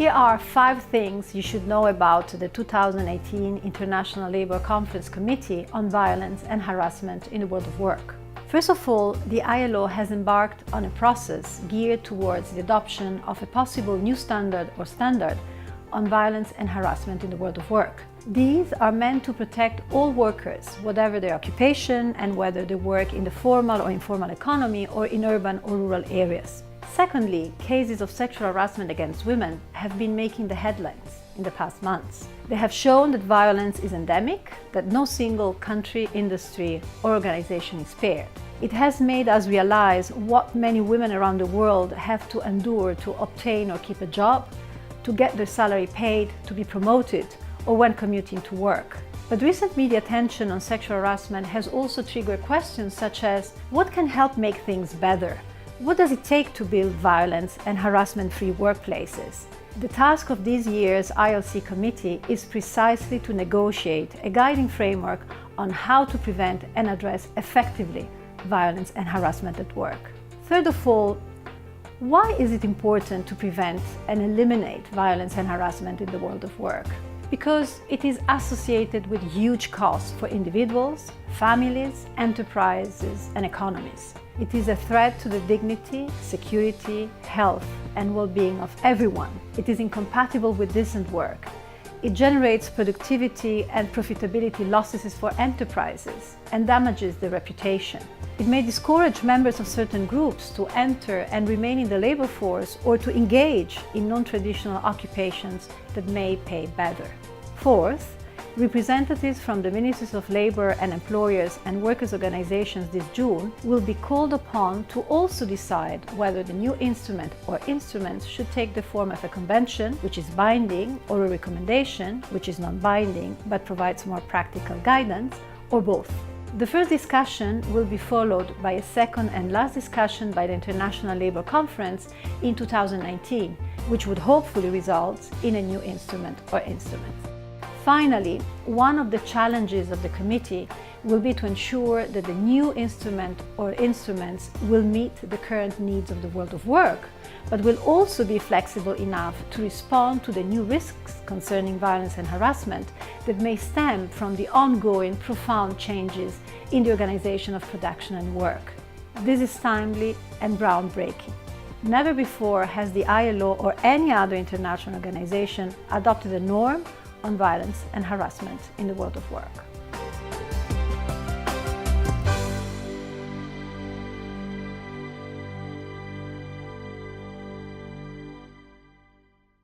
Here are 5 things you should know about the 2018 International Labour Conference Committee on Violence and Harassment in the World of Work. First of all, the ILO has embarked on a process geared towards the adoption of a possible new standard on violence and harassment in the world of work. These are meant to protect all workers, whatever their occupation and whether they work in the formal or informal economy or in urban or rural areas. Secondly, cases of sexual harassment against women have been making the headlines in the past months. They have shown that violence is endemic, that no single country, industry or organization is spared. It has made us realize what many women around the world have to endure to obtain or keep a job, to get their salary paid, to be promoted, or when commuting to work. But recent media attention on sexual harassment has also triggered questions such as, what can help make things better? What does it take to build violence and harassment-free workplaces? The task of this year's ILC committee is precisely to negotiate a guiding framework on how to prevent and address effectively violence and harassment at work. Third of all, why is it important to prevent and eliminate violence and harassment in the world of work? Because it is associated with huge costs for individuals, families, enterprises, and economies. It is a threat to the dignity, security, health, and well-being of everyone. It is incompatible with decent work. It generates productivity and profitability losses for enterprises and damages their reputation. It may discourage members of certain groups to enter and remain in the labor force or to engage in non-traditional occupations that may pay better. Fourth, representatives from the Ministries of Labour and Employers and Workers' Organizations this June will be called upon to also decide whether the new instrument or instruments should take the form of a convention, which is binding, or a recommendation, which is non-binding but provides more practical guidance, or both. The first discussion will be followed by a second and last discussion by the International Labour Conference in 2019, which would hopefully result in a new instrument or instruments. Finally, one of the challenges of the committee will be to ensure that the new instrument or instruments will meet the current needs of the world of work, but will also be flexible enough to respond to the new risks concerning violence and harassment that may stem from the ongoing profound changes in the organization of production and work. This is timely and groundbreaking. Never before has the ILO or any other international organization adopted a norm on violence and harassment in the world of work.